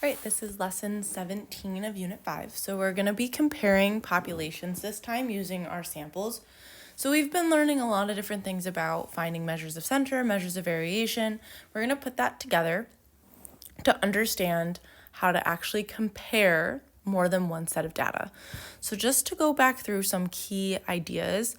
All right, this is lesson 17 of Unit 5. So we're going to be comparing populations this time using our samples. So we've been learning a lot of different things about finding measures of center, measures of variation. We're going to put that together to understand how to actually compare more than one set of data. So just to go back through some key ideas,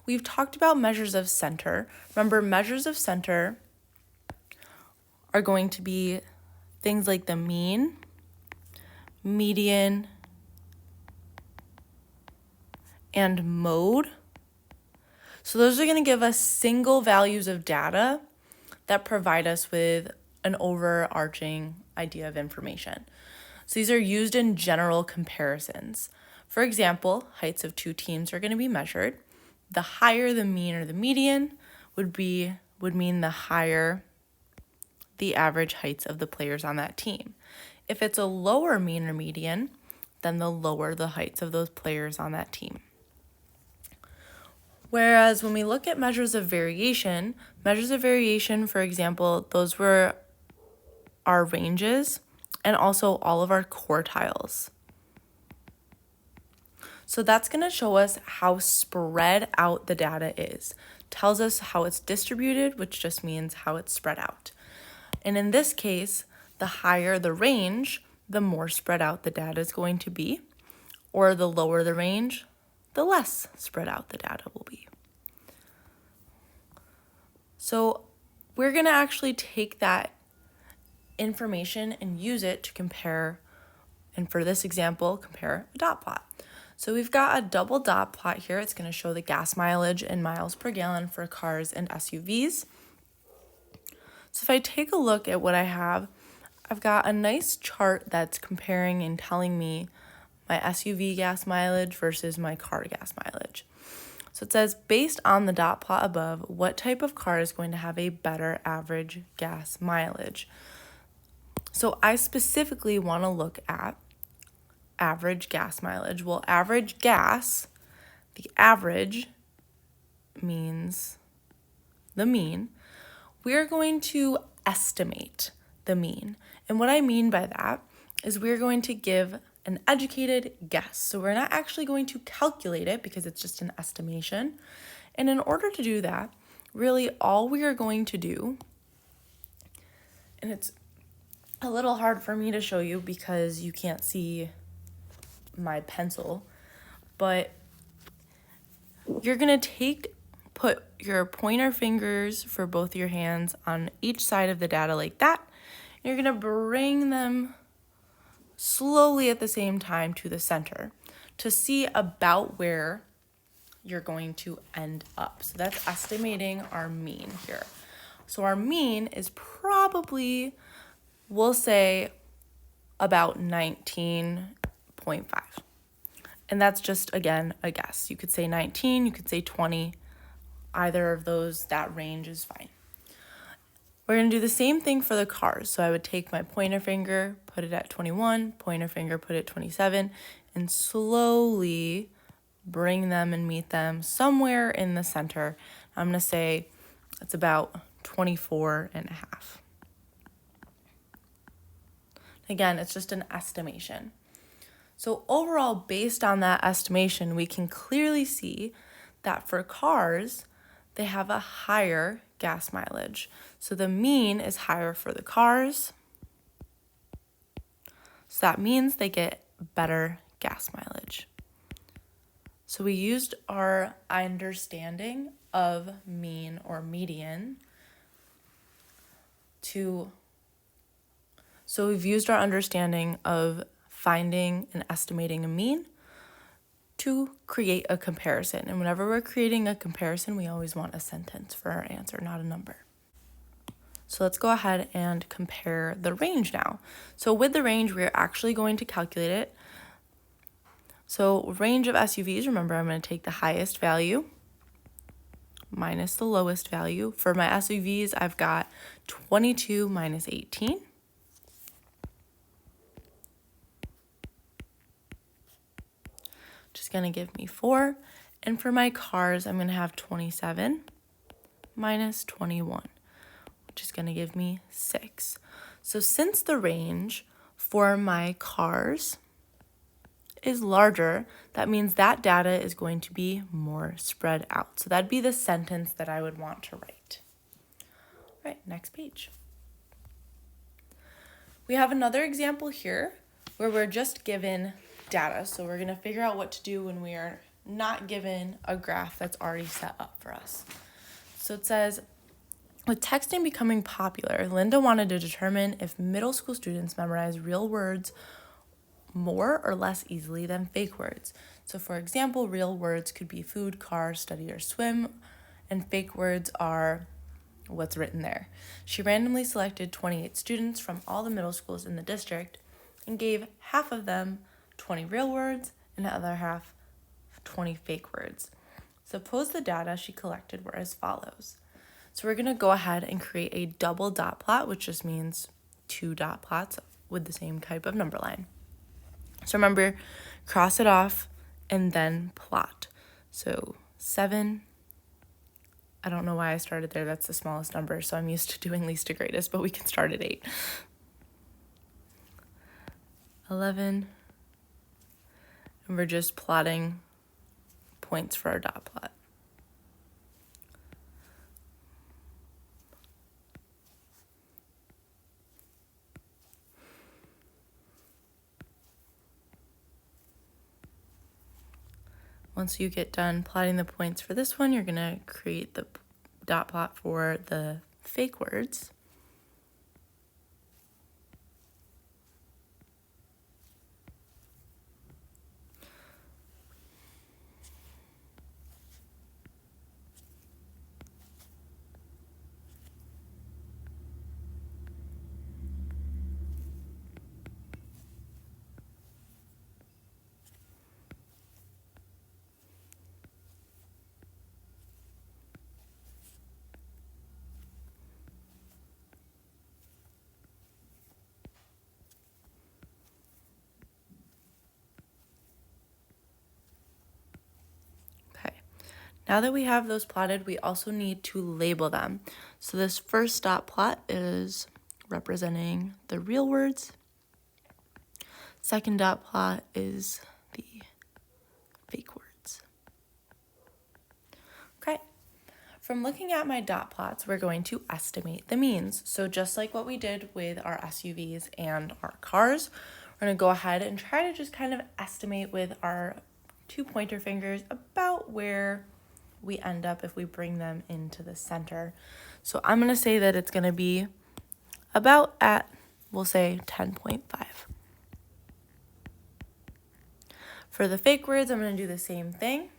we've talked about measures of center. Remember, measures of center are going to be things like the mean, median, and mode. So those are going to give us single values of data that provide us with an overarching idea of information. So these are used in general comparisons. For example, heights of two teams are going to be measured. The higher the mean or the median would mean the higher the average heights of the players on that team. If it's a lower mean or median, then the lower the heights of those players on that team. Whereas when we look at measures of variation, for example, those were our ranges and also all of our quartiles. So that's going to show us how spread out the data is. Tells us how it's distributed, which just means how it's spread out. And in this case, the higher the range, the more spread out the data is going to be, or the lower the range, the less spread out the data will be. So we're going to actually take that information and use it to compare, and for this example, compare a dot plot. So we've got a double dot plot here. It's going to show the gas mileage in miles per gallon for cars and SUVs. So if I take a look at what I have, I've got a nice chart that's comparing and telling me my SUV gas mileage versus my car gas mileage. So it says, based on the dot plot above, what type of car is going to have a better average gas mileage? So I specifically want to look at average gas mileage. Well, average gas, the average means the mean. We're going to estimate the mean. And what I mean by that is we're going to give an educated guess. So we're not actually going to calculate it because it's just an estimation. And in order to do that, really all we are going to do, and it's a little hard for me to show you because you can't see my pencil, but you're going to put your pointer fingers for both your hands on each side of the data like that. And you're going to bring them slowly at the same time to the center to see about where you're going to end up. So that's estimating our mean here. So our mean is probably, we'll say, about 19.5. And that's just, again, a guess. You could say 19, you could say 20. Either of those, that range is fine. We're going to do the same thing for the cars. So I would take my pointer finger, put it at 21, pointer finger, put it at 27, and slowly bring them and meet them somewhere in the center. I'm going to say it's about 24 and a half. Again, it's just an estimation. So overall, based on that estimation, we can clearly see that for cars, they have a higher gas mileage. So the mean is higher for the cars. So that means they get better gas mileage. So we used our understanding of mean or median so we've used our understanding of finding and estimating a mean to create a comparison. And whenever we're creating a comparison, we always want a sentence for our answer, not a number. So let's go ahead and compare the range now. So with the range, we're actually going to calculate it. So range of SUVs, remember I'm going to take the highest value minus the lowest value. For my SUVs, I've got 22 minus 18. Just going to give me 4. And for my cars, I'm going to have 27 minus 21, which is going to give me 6. So since the range for my cars is larger, that means that data is going to be more spread out. So that'd be the sentence that I would want to write. All right, next page. We have another example here where we're just given data. So we're going to figure out what to do when we are not given a graph that's already set up for us. So it says, with texting becoming popular, Linda wanted to determine if middle school students memorize real words more or less easily than fake words. So for example, real words could be food, car, study, or swim, and fake words are what's written there. She randomly selected 28 students from all the middle schools in the district and gave half of them 20 real words and the other half 20 fake words. Suppose the data she collected were as follows. So we're going to go ahead and create a double dot plot, which just means two dot plots with the same type of number line. So remember, cross it off and then plot. So 7, I don't know why I started there, that's the smallest number, so I'm used to doing least to greatest, but we can start at 8. 11, and we're just plotting points for our dot plot. Once you get done plotting the points for this one, you're going to create the dot plot for the fake words. Now that we have those plotted, we also need to label them. So this first dot plot is representing the real words. Second dot plot is the fake words. Okay. From looking at my dot plots, we're going to estimate the means. So just like what we did with our SUVs and our cars, we're going to go ahead and try to just kind of estimate with our 2 pointer fingers about where we end up if we bring them into the center. So I'm going to say that it's going to be about at, we'll say 10.5. For the fake words, I'm going to do the same thing.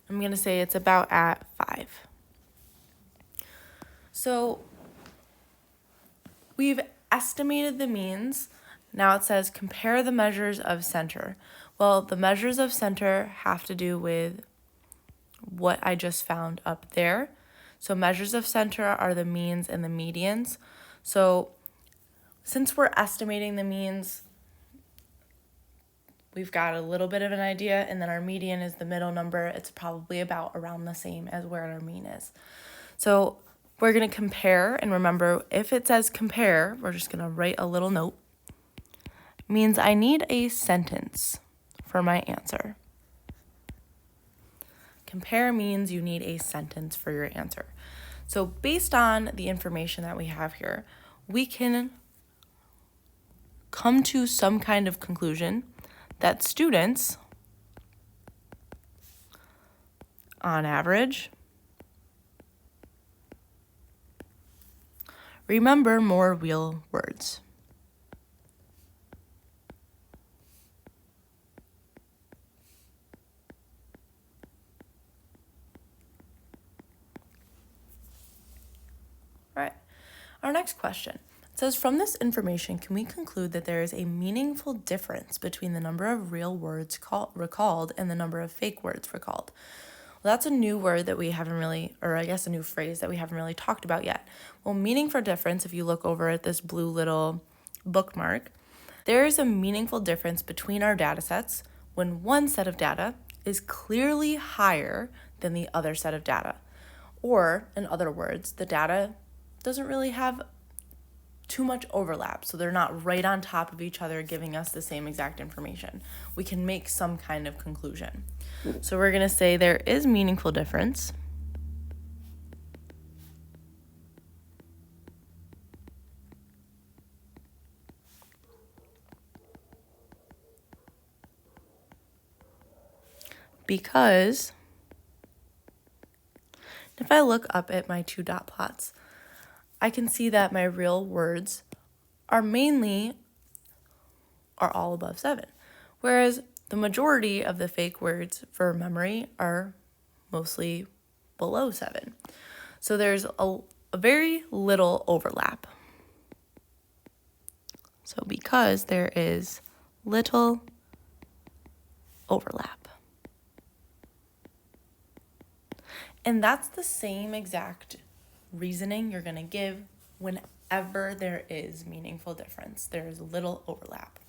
I'm going to say it's about at 5. So we've estimated the means. Now it says compare the measures of center. Well, the measures of center have to do with what I just found up there. So measures of center are the means and the medians. So since we're estimating the means, we've got a little bit of an idea, and then our median is the middle number. It's probably about around the same as where our mean is. So we're going to compare, and remember, if it says compare, we're just going to write a little note. It means I need a sentence for my answer. Compare means you need a sentence for your answer. So based on the information that we have here, we can come to some kind of conclusion that students, on average, remember more real words. All right, our next question. It says, from this information, can we conclude that there is a meaningful difference between the number of real words recalled and the number of fake words recalled? Well, that's a new word that we haven't really, or I guess a new phrase that we haven't really talked about yet. Well, meaning for difference, if you look over at this blue little bookmark, there is a meaningful difference between our data sets when one set of data is clearly higher than the other set of data. Or, in other words, the data doesn't really have too much overlap, so they're not right on top of each other giving us the same exact information. We can make some kind of conclusion. So we're going to say there is meaningful difference. Because if I look up at my 2 dot plots, I can see that my real words are all above 7, whereas the majority of the fake words for memory are mostly below 7. So there's a very little overlap. So because there is little overlap. And that's the same exact reasoning you're going to give whenever there is meaningful difference. There is little overlap.